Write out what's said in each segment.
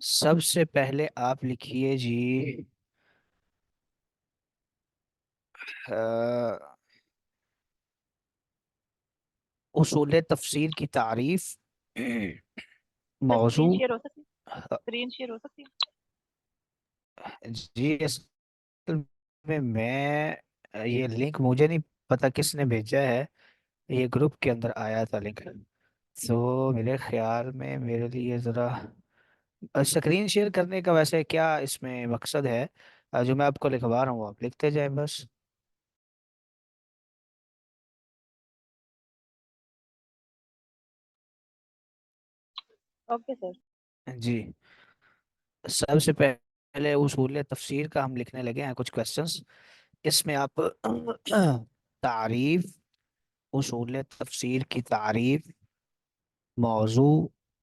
सबसे पहले आप लिखिए जी। अ, उसूल तफसीर की तारीफ। सर मौजू। स्क्रीन शेयर हो सकती है? स्क्रीन शेयर हो सकती है? जी असल में मैं ये लिंक मुझे नहीं पता किसने भेजा है। ये ग्रुप के अंदर आया था लिंक। तो मेरे ख्याल में मेरे लिए ज़रा स्क्रीन शेयर करने का वैसे क्या इसमें मकसद है। जो मैं आपको लिखवा रहा हूँ आप लिखते जाएं बस। Okay sir. जी। सबसे पहले उसूल तफसीर का हम लिखने लगे हैं कुछ क्वेश्चंस। इसमें आप तारीफ, उसूल तफसीर की तारीफ, मौजू,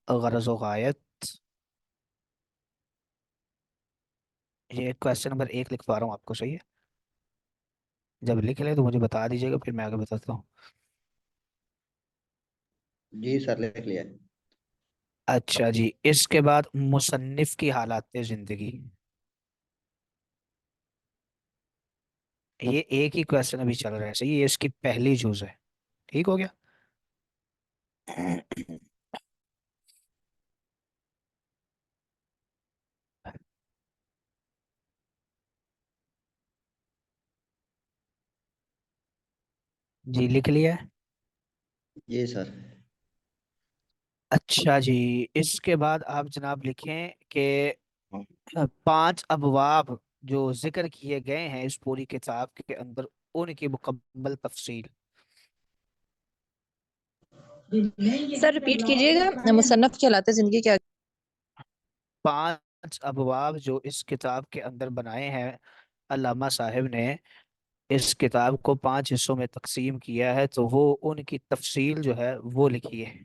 गरज व गायत। ये क्वेश्चन नंबर 1 लिखवा रहा हूँ आपको, सही है। जब लिख ले तो मुझे बता दीजिएगा, फिर मैं आगे बताता हूँ। जी सर, लिख लिया। अच्छा जी, इसके बाद मुसन्निफ की हालात जिंदगी। ये एक ही क्वेश्चन अभी चल रहा है, सही है। ये इसकी पहली जूज है। ठीक हो गया। जी लिख लिया है। जी सर। अच्छा जी, इसके बाद आप जनाब लिखें कि 5 अबवाब जो जिक्र किए गए हैं इस पूरी किताब के अंदर, उनकी मुकम्मल तफसील। सर रिपीट कीजिएगा, मुसन्नफ कहलाते जिंदगी क्या? 5 अबवाब जो इस किताब के अंदर बनाए हैं अल्लामा साहिब ने, इस किताब को 5 हिस्सों में तकसीम किया है, तो वो उनकी तफसील जो है वो लिखी है।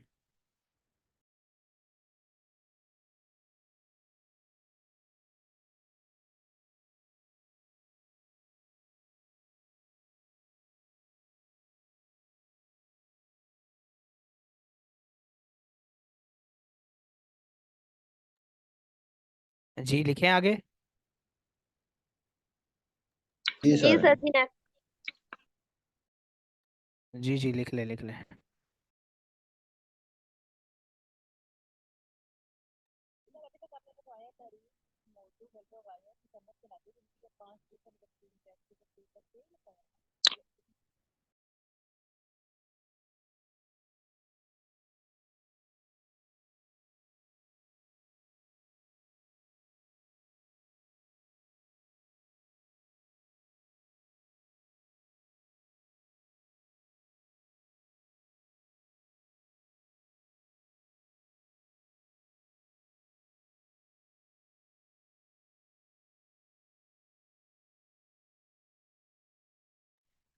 जी लिखें आगे। जी जी सर। सर जी नेक्स्ट। जी जी लिख ले लिख ले।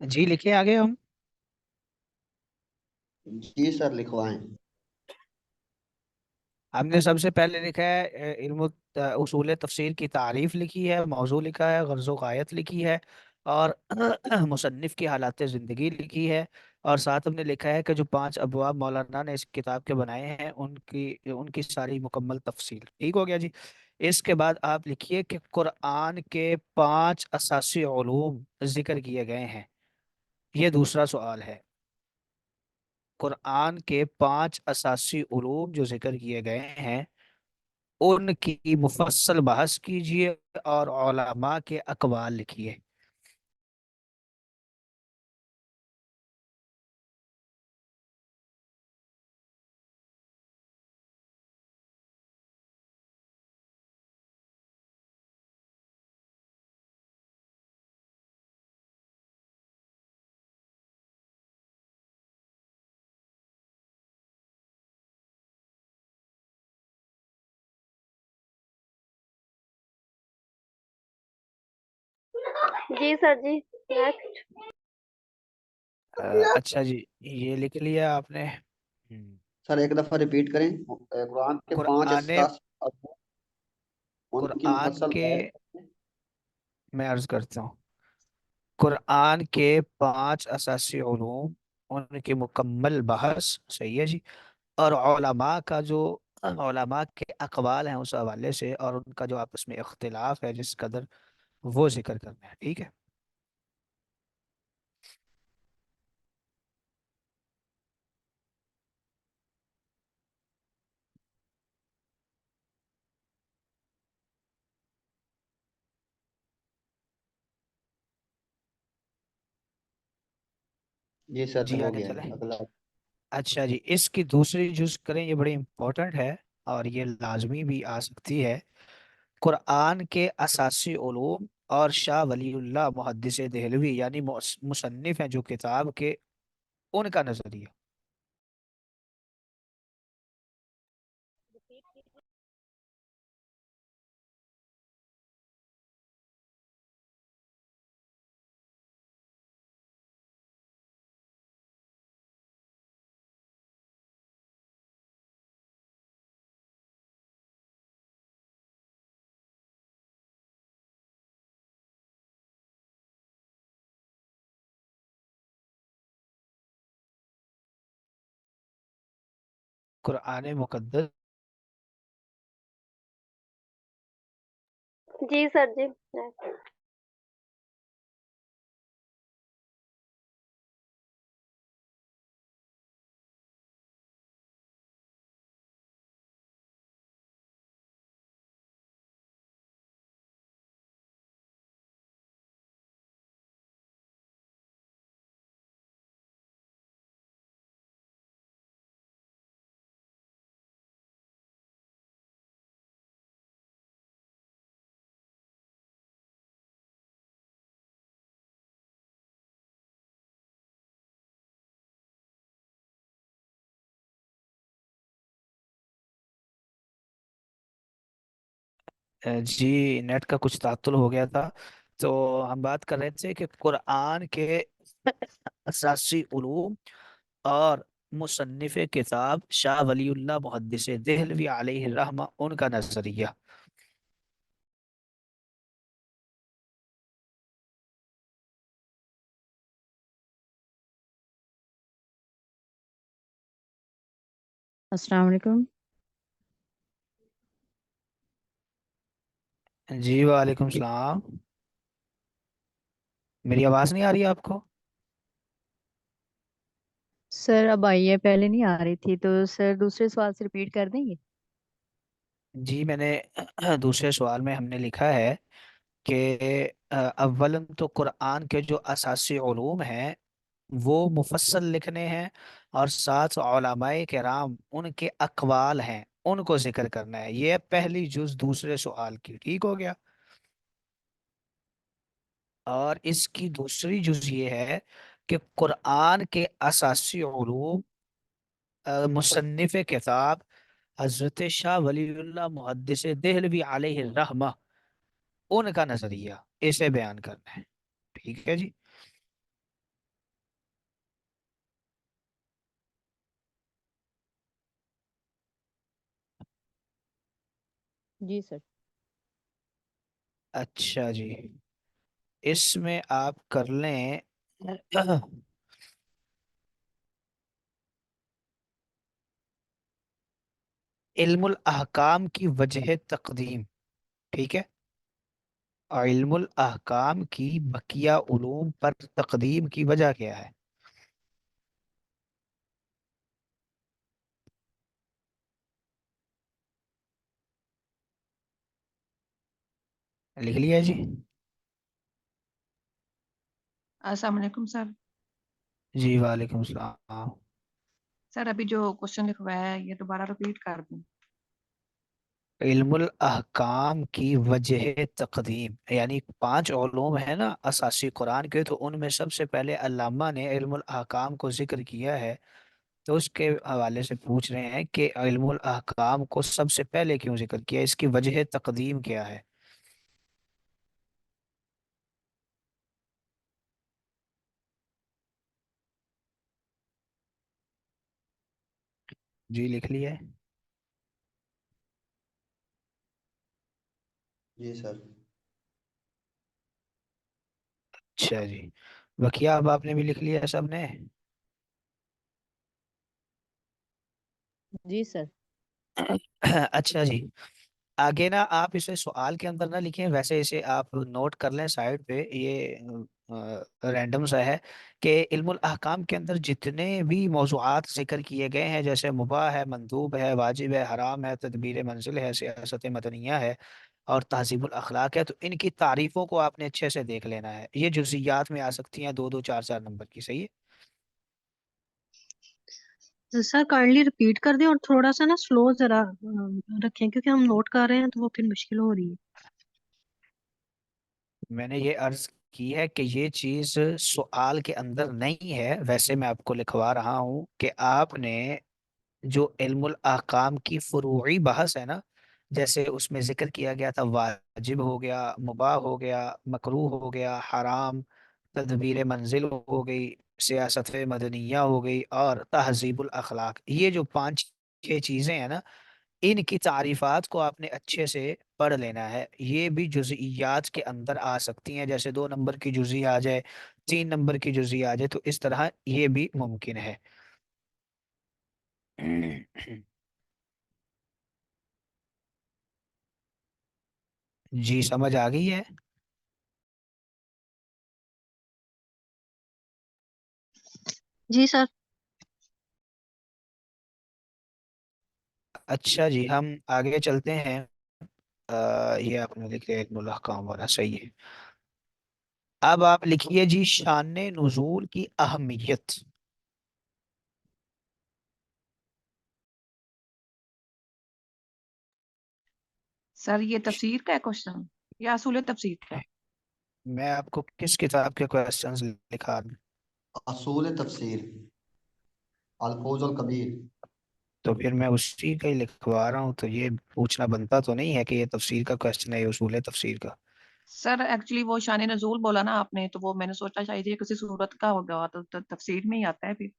जी लिखे आगे हम। जी सर, लिखवाएं। हमने सबसे पहले लिखा है इल्म उसूल तफसीर की तारीफ लिखी है, मौजू लिखा है, गर्ज़ गायत लिखी है, और मुसन्निफ की हालात ज़िंदगी लिखी है। और साथ हमने लिखा है कि जो 5 अबवाब मौलाना ने इस किताब के बनाए हैं उनकी उनकी सारी मुकम्मल तफसील। ठीक हो गया जी। इसके बाद आप लिखिए कि कुरान के 5 असासी उलूम जिक्र किए गए हैं। ये दूसरा सवाल है। कुरान के 5 असासी उलूम जो जिक्र किए गए हैं उनकी मुफस्सल बहस कीजिए और उलमा के अकवाल लिखिए। जी सर जी नेक्स्ट। अच्छा जी, ये लिख लिया आपने। सर एक दफा रिपीट करें। कुरान के पांच कुरान असास और उनकी कुरान मुफस्सल के, बहस। मैं अर्ज करता हूँ, कुरान के 5 असासी उलूम, उनकी मुकम्मल बहस, सही है जी। और उलमा का जो उलमा के अकवाल हैं उस हवाले से, और उनका जो आपस में इख्तिलाफ है जिस कदर, वो जिक्र करना है। ठीक है। जी सर, जी हो आगे गया चले। अगला। अच्छा जी, इसकी दूसरी जुज करें, ये बड़ी इंपॉर्टेंट है और ये लाजमी भी आ सकती है। कुरान के असासी उलूम और शाह वलीउल्लाह मुहद्दिस देहलवी यानी मुसन्निफ हैं जो किताब के, उनका नजरिया। कुरान मुकद्दस। जी सर जी। जी नेट का कुछ तात्तुल हो गया था। तो हम बात कर रहे थे कि कुरान के असासी उलूम और मुसन्निफ किताब शाह वलीउल्लाह मुहद्दिस देहलवी अलैहि रहमा, उनका नजरिया। अस्सलाम वालेकुम। जी वालेकुम सलाम। मेरी आवाज़ नहीं आ रही है आपको? सर अब आई है, पहले नहीं आ रही थी, तो सर दूसरे सवाल से रिपीट कर देंगे। जी मैंने दूसरे सवाल में हमने लिखा है कि अव्वलन तो कुरान के जो असासी उलूम हैं वो मुफस्सल लिखने हैं, और साथ उलमाए किराम उनके अकवाल हैं उनको जिक्र करना है। ये है पहली जुज दूसरे सवाल की। ठीक हो गया। और इसकी दूसरी जुज ये है कि कुरान के असासी उलूम, मुसन्निफ किताब हजरत शाह वलीउल्लाह मुहद्दिस देहलवी अलैहि रहमा, उनका नजरिया, इसे बयान करना है। ठीक है जी। जी सर। अच्छा जी, इसमें आप कर लें इल्मुल अहकाम की वजह तकदीम। ठीक है। और इल्मुल अहकाम की बकिया उलूम पर तकदीम की वजह क्या है? लिख लिया जी। अस्सलाम वालेकुम सर। जी वालेकुम सलाम। सर अभी जो क्वेश्चन लिखवाया है ये दोबारा रिपीट कर दूं? इल्मुल अहकाम की वजह तकदीम यानी पांच उलूम है ना असासी कुरान के, तो उनमें सबसे पहले अल्लामा ने इल्मुल अहकाम को जिक्र किया है। तो उसके हवाले से पूछ रहे हैं कि इल्मुल अहकाम को सबसे पहले क्यों जिक्र किया, इसकी वजह तकदीम क्या है? जी लिख लिया है। जी सर। अच्छा जी, बकिया अब आपने भी लिख लिया है सबने? जी सर। अच्छा जी, आगे ना आप इसे सवाल के अंदर ना लिखें, वैसे इसे आप नोट कर लें साइड पे। ये रैंडम सा है कि इल्मुल अहकाम के अंदर जितने भी मौज़ूआत जिक्र किए गए हैं, जैसे मुबाह है, मंदूब है, वाजिब है, हराम है, तदबीर मंजिल है, सियासत मदनिया है और तहजीबुल अखलाक है, तो इनकी तारीफों को आपने अच्छे से देख लेना है। ये जुज़ियात में आ सकती हैं, दो दो चार चार नंबर की, सही है। तो सर काइंडली रिपीट कर दें और थोड़ा सा ना स्लो जरा रखें, क्योंकि हम नोट कर रहे हैं तो वो फिर मुश्किल हो रही है। मैंने ये अर्ज की है कि ये चीज सवाल के अंदर नहीं है, वैसे मैं आपको लिखवा रहा हूँ कि आपने जो इल्मुल अहकाम की फरूई बहस है ना, जैसे उसमें जिक्र किया गया था, वाजिब हो गया, मुबाह हो गया, मकरूह हो गया, हराम, तदबीर मंजिल हो गई, सियासत मदनिया हो गई और तहजीबुल अखलाक, ये जो पांच छह चीजें हैं ना, इनकी तारीफात को आपने अच्छे से पढ़ लेना है। ये भी जुज़इयात के अंदर आ सकती हैं, जैसे 2 नंबर की जुज़ी आ जाए, 3 नंबर की जुज़ी आ जाए, तो इस तरह ये भी मुमकिन है। जी समझ आ गई है। जी सर। अच्छा जी, हम आगे चलते हैं। ये आपने लिख लिया इल्मुल अहकाम वाला, सही है। अब आप लिखिए जी, शान नुज़ूल की अहमियत। सर ये तफसीर का है क्वेश्चन या असूल तफसीर का है? मैं आपको किस किताब के क्वेश्चंस लिखा दूं? असूल तफसीर, अल्फोज अल कबीर। तो फिर मैं उसी का ही लिखवा रहा हूँ, तो ये पूछना बनता तो नहीं है कि ये तफसीर का क्वेश्चन है, ये उसूल है तफसीर का। सर एक्चुअली वो शान नजूल बोला ना आपने, तो वो मैंने सोचा शायद ये किसी सूरत का होगा, तो तफसीर में ही आता है फिर।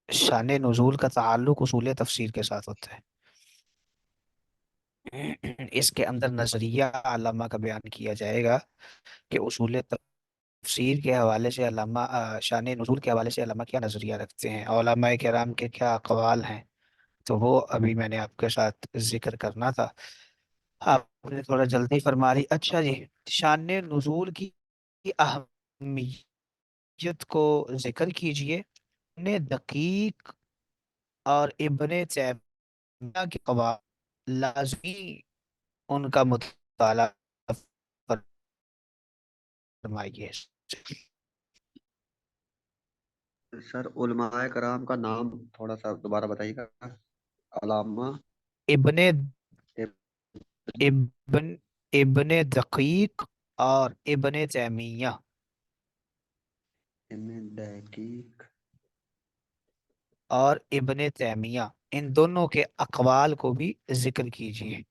शान नुज़ूल का ताल्लुक उसूल तफसीर के साथ होता है। इसके अंदर नजरिया अल्लामा का बयान किया जाएगा कि उसूल तफसीर के हवाले से अल्लामा शान नुज़ूल के हवाले से अल्लामा क्या नजरिया रखते हैं, उलमाए किराम के क्या अक़वाल हैं। तो वो अभी मैंने आपके साथ जिक्र करना था, आपने थोड़ा जल्दी फरमा ली। अच्छा जी, शान नुज़ूल की अहमियत को जिक्र कीजिए। इब्ने दकीक और इब्ने तैमिया के कवाल लाजमी उनका मुताला फरमाइए। सर उलमाए कराम का नाम थोड़ा सा दोबारा बताइएगा। अलामा इब्ने इब- इब्न इब्ने दकीक और इब्ने तैमिया, इब्ने दकीक। और इब्ने तैमिया, इन दोनों के अकवाल को भी जिक्र कीजिए।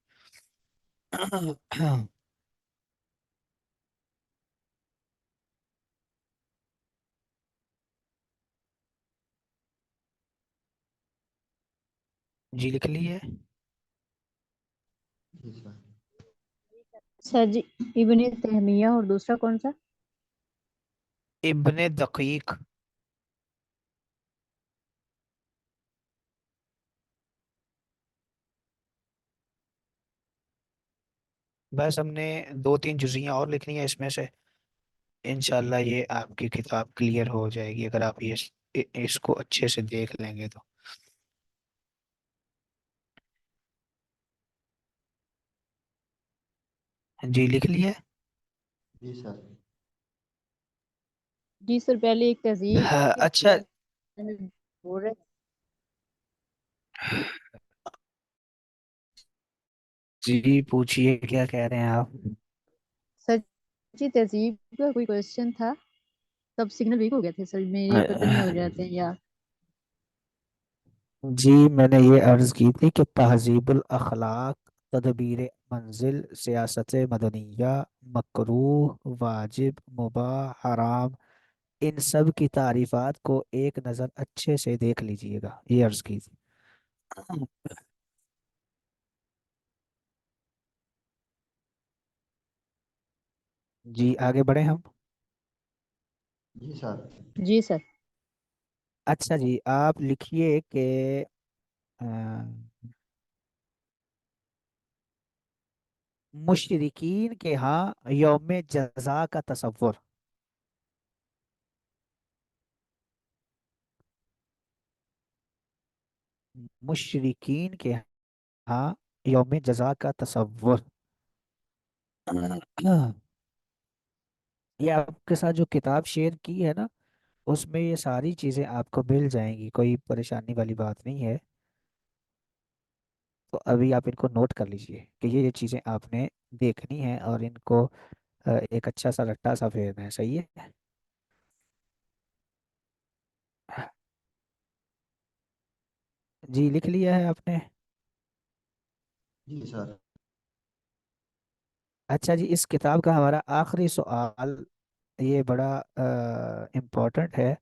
जी लिख लिए। जी सर। सर जी, इब्ने तहमिया और दूसरा कौन सा? इब्ने दकीक। बस हमने 2-3 जुजियां और लिखनी है इसमें से, इंशाल्लाह ये आपकी किताब क्लियर हो जाएगी अगर आप ये इसको अच्छे से देख लेंगे तो। जी लिख लिए। जी सर। जी सर, पहले एक तहजीब हाँ के अच्छा बारे में बोल रहे। जी पूछिए, क्या कह रहे हैं आप? सर जी, तहजीब का कोई क्वेश्चन था, तब सिग्नल वीक हो गए थे सर मेरे, पता नहीं हो जाते हैं या। जी मैंने ये अर्ज की थी कि तहजीबुल अखलाक, तदबीर मंजिल, सियासत मदनिया, मकरूह, वाजिब, मुबाह, हराम, इन सब की तारीफात को एक नज़र अच्छे से देख लीजिएगा, ये अर्ज की थी। जी आगे बढ़े हम। जी सर। जी सर। अच्छा जी, आप लिखिए कि मुशरिकीन के यहाँ यौम जजा का तसव्वुर। मुशरिकीन के यहाँ यौम जजा का तसव्वुर। ये आपके साथ जो किताब शेयर की है ना, उसमें ये सारी चीजें आपको मिल जाएंगी, कोई परेशानी वाली बात नहीं है। तो अभी आप इनको नोट कर लीजिए कि ये चीजें आपने देखनी है और इनको एक अच्छा सा रट्टा सा फेरना है, सही है। जी, लिख लिया है आपने? जी सर। अच्छा जी, इस किताब का हमारा आखिरी सवाल, ये बड़ा इम्पोर्टेंट है।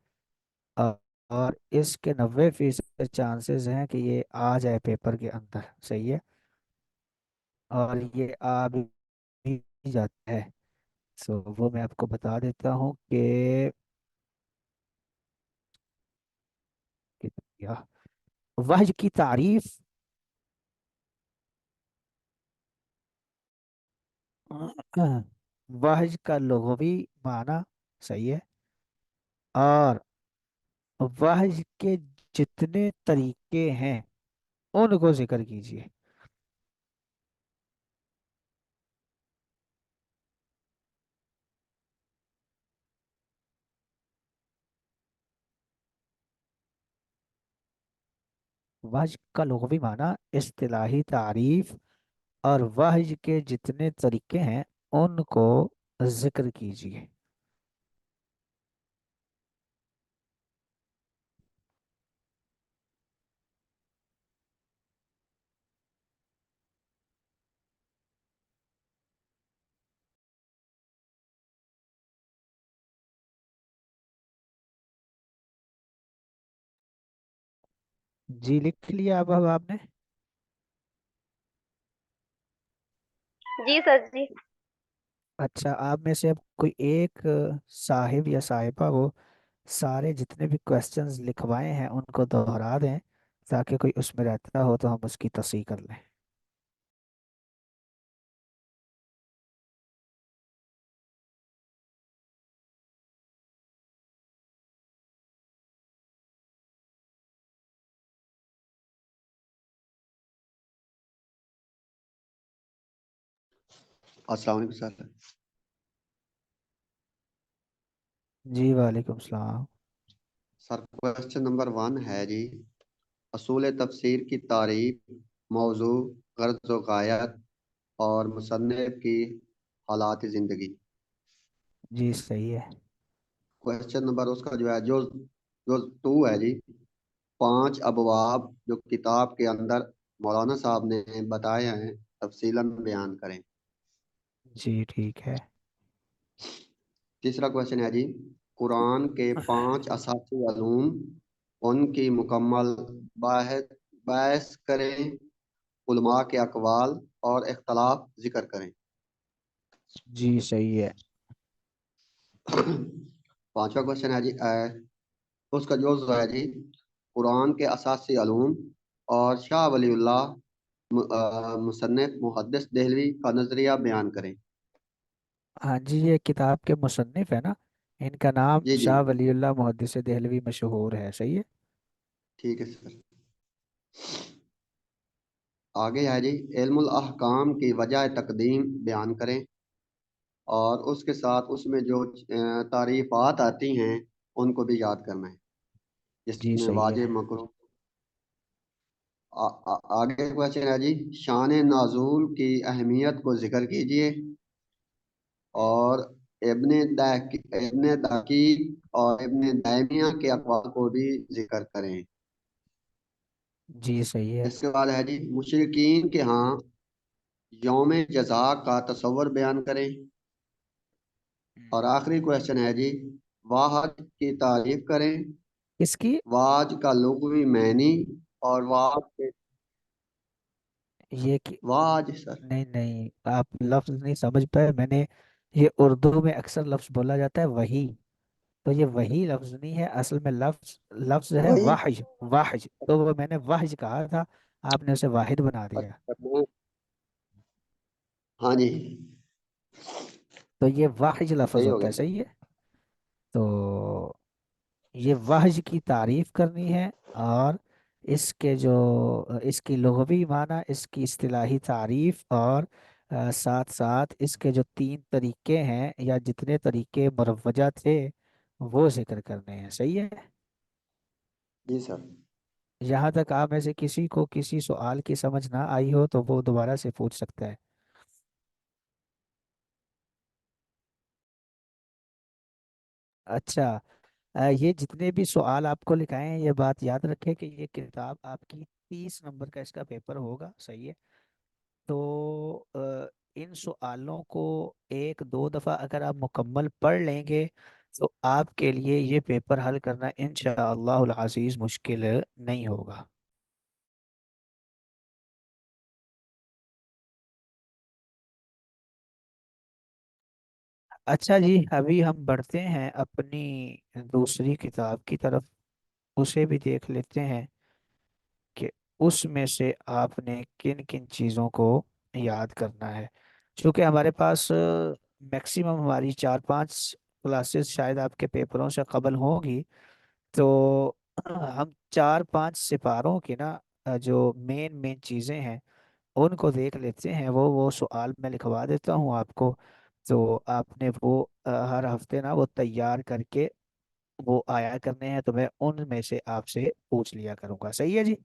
अ, और इसके 90% चांसेस हैं कि ये आ जाए पेपर के अंदर, सही है। और ये आ भी जाता है। सो वो मैं आपको बता देता हूँ कि क्या वहज की तारीफ। वहज का लुग़वी माना, सही है। और वहज के जितने तरीके हैं उनको जिक्र कीजिए। वहज का लुग़वी माना, इस्तिलाही तारीफ, और वहज के जितने तरीके हैं उनको जिक्र कीजिए। जी, लिख लिया अब आपने? जी सर जी। अच्छा, आप में से अब कोई एक साहिब या साहिबा वो सारे जितने भी क्वेश्चंस लिखवाए हैं उनको दोहरा दें, ताकि कोई उसमें रहता हो तो हम उसकी तस्हीह कर लें। अस्सलाम वालेकुम सर। जी, वालेकुम सलाम। सर क्वेश्चन नंबर 1 है जी, असूल तफसीर की तारीफ, मौजू, गर्ज व गायत और मुसन्निफ की हालात ज़िंदगी। जी, सही है। क्वेश्चन नंबर उसका जो है, जो जो 2 है जी, 5 अबवाब जो किताब के अंदर मौलाना साहब ने बताए हैं तफसीलन बयान करें। जी, ठीक है। तीसरा क्वेश्चन है जी, कुरान के 5 असासी अलूम, उनकी मुकम्मल बाहर बहस करें, उलमा के अकवाल और इख्तलाफ जिक्र करें। जी, सही है। पांचवा क्वेश्चन है जी, उसका जो है जी, कुरान के असासी अलूम और शाह वलीउल्लाह मुसन्निफ मुहद्दिस देहलवी का नजरिया बयान करें। हाँ जी, ये किताब के मुसन्निफ है ना, इनका नाम जी जी। शाह वलीउल्लाह मुहद्दिस देहलवी मशहूर है, सही है। ठीक है सर। आगे है जी, इल्मुल अहकाम की वजह तकदीम बयान करें, और उसके साथ उसमें जो तारीफात आती हैं उनको भी याद करना है, जी, जिसमें सही है। वाजिब मकरूह। आगे क्वेश्चन है जी, शान नाज़ुल की अहमियत को जिक्र कीजिए, और इब्ने दकीक और इब्ने दायमिया के अक़वाल को भी जिक्र करें। जी, सही है। इसके बाद है जी, मुशरिकीन के यहाँ यौम जज़ा का तसव्वुर बयान करें। और आखिरी क्वेश्चन है जी, वाहद की तारीफ करें, इसकी वाज का लुग़वी मैनी, और वाज के ये कि वाज सर। नहीं नहीं, आप लफ्ज नहीं समझ पाए। मैंने ये उर्दू में अक्सर लफ्ज बोला जाता है वही, तो ये वही लफ्ज नहीं है, असल में लफ्ज लफ्ज है वही। वाहिज। वाहिज, तो वो मैंने वाहिज कहा था, आपने उसे वाहिद बना दिया। अच्छा, हाँ जी, तो ये वाहिज लफ्ज सही हो होता गया है, सर। सही है। तो ये वाहिज की तारीफ करनी है, और इसके जो इसकी लुग़वी माना, इसकी इस्तिलाही तारीफ, और साथ साथ इसके जो तीन तरीके हैं या जितने तरीके मुरवजा थे वो जिक्र करने हैं, सही है। जी सर। यहाँ तक आप में से किसी को किसी सवाल की समझ ना आई हो तो वो दोबारा से पूछ सकता है। अच्छा, ये जितने भी सवाल आपको लिखाए हैं, ये बात याद रखें कि ये किताब आपकी 30 नंबर का इसका पेपर होगा, सही है। तो इन सवालों को एक दो दफ़ा अगर आप मुकम्मल पढ़ लेंगे तो आपके लिए ये पेपर हल करना इंशाअल्लाहुल अज़ीज़ मुश्किल नहीं होगा। अच्छा जी, अभी हम बढ़ते हैं अपनी दूसरी किताब की तरफ, उसे भी देख लेते हैं कि उसमें से आपने किन किन चीज़ों को याद करना है। क्योंकि हमारे पास मैक्सिमम हमारी 4-5 क्लासेस शायद आपके पेपरों से कबल होंगी। तो हम 4-5 सिपारों की ना जो मेन मेन चीज़ें हैं उनको देख लेते हैं। वो सवाल मैं लिखवा देता हूँ आपको, तो आपने वो हर हफ्ते ना वो तैयार करके वो आया करने हैं, तो मैं उनमें से आपसे पूछ लिया करूँगा, सही है जी।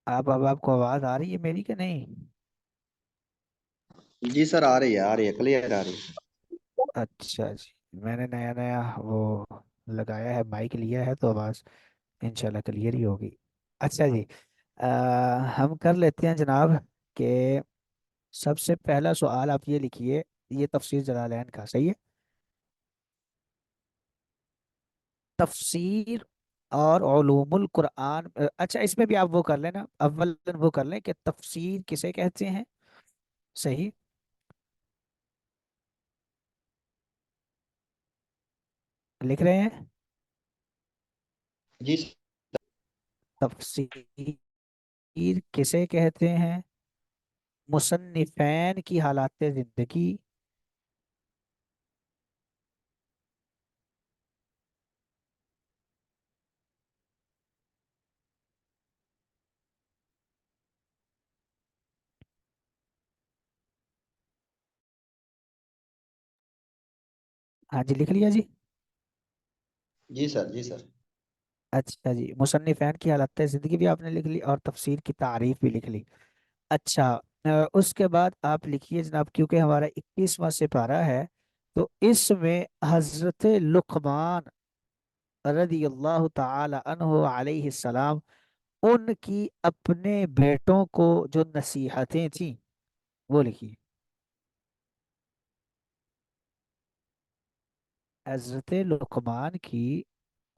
आप अब आपको आवाज़ आ रही है मेरी कि नहीं? जी सर, आ रही है, क्लियर आ रही है। अच्छा जी, मैंने नया नया वो लगाया है, माइक लिया है, तो आवाज़ इंशाल्लाह क्लियर ही होगी। अच्छा जी, हम कर लेते हैं जनाब कि सबसे पहला सवाल आप ये लिखिए, ये तफसीर जलालैन का, सही है। तफसीर और उलूमुल कुरान, अच्छा इसमें भी आप वो कर लेना, अव्वलन वो कर लें कि तफसीर किसे कहते हैं, सही। लिख रहे हैं। जी सर। तफसीर किसे कहते हैं, मुसन्निफैन की हालात जिंदगी। हाँ जी, लिख लिया जी। जी सर। जी सर। अच्छा जी, मुसन्निफैन की हालत ज़िंदगी भी आपने लिख ली और तफसीर की तारीफ भी लिख ली। अच्छा, उसके बाद आप लिखिए जनाब, क्योंकि हमारा 21वां सिपारा है, तो इसमें हजरत लुकमान रदी अल्लाह ताला अन्हु अलैहि सलाम, उनकी अपने बेटों को जो नसीहतें थी वो लिखिए। हजरत लुकमान की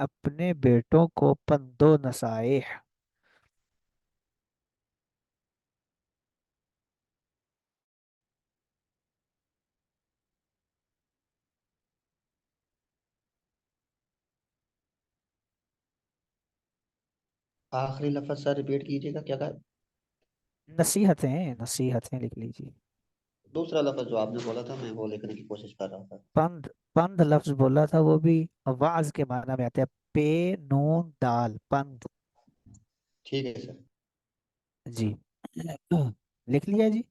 अपने बेटों को पंदो नसाइह। आखिरी लफ्ज सर रिपीट कीजिएगा, क्या कहा? नसीहतें नसीहतें लिख लीजिए। दूसरा लफ्ज जो आपने बोला था, मैं वो लिखने की कोशिश कर रहा था। पंद, पंद लफ्ज बोला था, वो भी वाज के माना में आता है, पे नून दाल, पंद। ठीक है सर। जी। लिख लिया जी।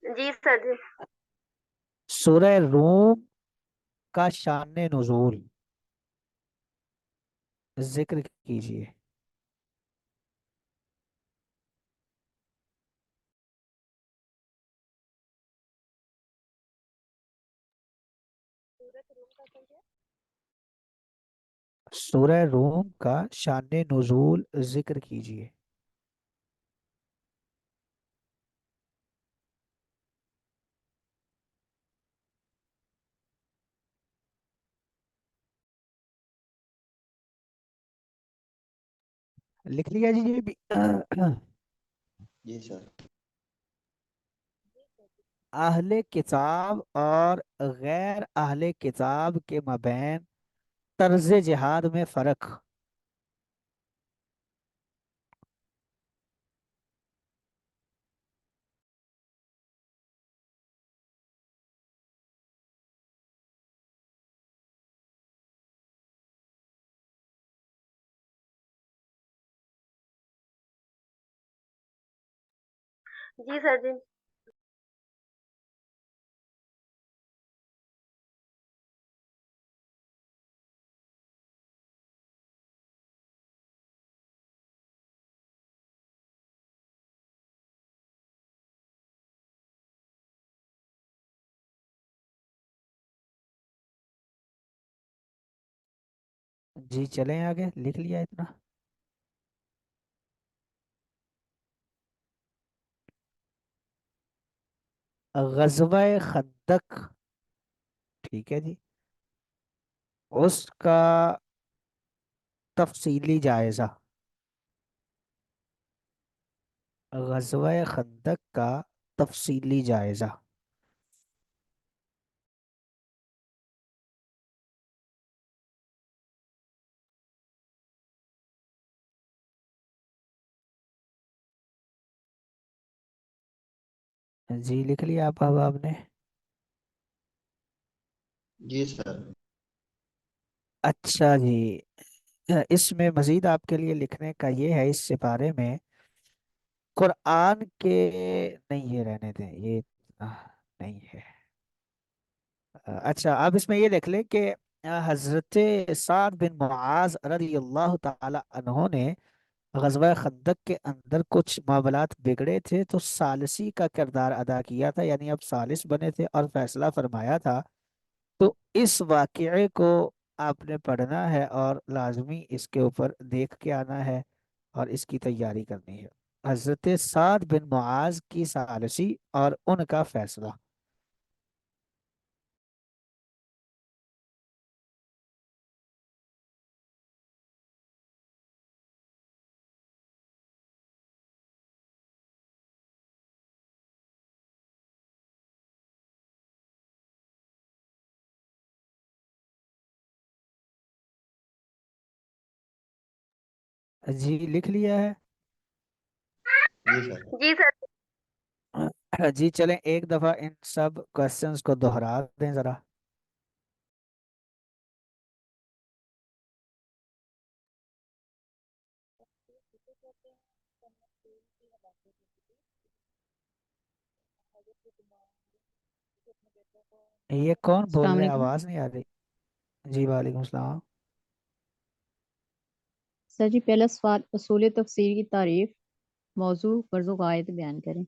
जी सर जी। सूरह रूम का शान नुज़ूल जिक्र कीजिए। सूरह रूम का शान नुज़ूल जिक्र कीजिए। लिख लिया जी ये भी। जी सर। अहले किताब और गैर अहले किताब के मबैन तर्ज जिहाद में फर्क। जी सर जी। जी चलें आगे, लिख लिया इतना। गज़वा खंदक, ठीक है जी, उसका तफसीली जायजा। गज़वा खंदक का तफसीली जायजा। जी लिख लिया आप, अब आपने। जी सर। अच्छा जी, इसमें मजीद आपके लिए लिखने का ये है इस सिपारे में, कुरान के, नहीं ये रहने दें, ये नहीं है। अच्छा अब इसमें ये लिख ले कि हजरत साद बिन मुआज रज़ी अल्लाह ताला अन्हों ने गज़वा खंदक के अंदर कुछ मामलात बिगड़े थे तो सालिसी का किरदार अदा किया था, यानी अब सालिस बने थे और फैसला फरमाया था। तो इस वाक़ये को आपने पढ़ना है और लाजमी इसके ऊपर देख के आना है और इसकी तैयारी करनी है। हजरत साद बिन मुआज की सालिसी और उनका फैसला। जी लिख लिया है। जी सर। जी सर। जी चलें एक दफ़ा इन सब क्वेश्चंस को दोहरा दें ज़रा। ये कौन बोल अस्सलाम रहे हैं, वालेकुम। आवाज़ नहीं आ रही। जी वालेकुम सलाम। सर जी पहला सवाल, उसूल तफसीर की तारीफ, मौजू गर्ज़ व गायत बयान करें।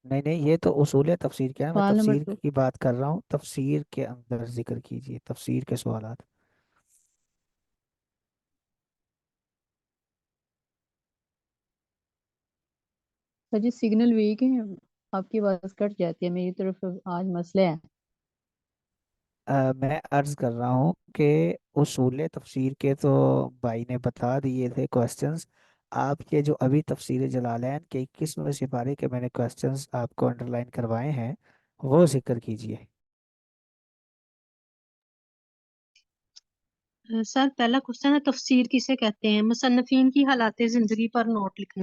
नहीं नहीं, ये तो उसूल तफसीर क्या है, मैं सवाल नंबर तफसीर 2। की बात कर रहा हूँ, तफसीर के अंदर जिक्र कीजिए, तफसीर के सवालात। सर जी सिग्नल वीक है, आपकी आवाज़ कट जाती है, मेरी तरफ आज मसला है। मैं अर्ज कर रहा हूँ कि उसूल तफसीर के तो भाई ने बता दिए थे क्वेश्चंस। आप ये जो अभी तफसीर जलालैन के 21वें सिपारे के मैंने क्वेश्चंस आपको अंडरलाइन करवाए हैं, वो जिक्र कीजिए। सर पहला क्वेश्चन है, तफसीर किसे कहते हैं? मुसन्निफीन की हालात जिंदगी पर नोट लिखना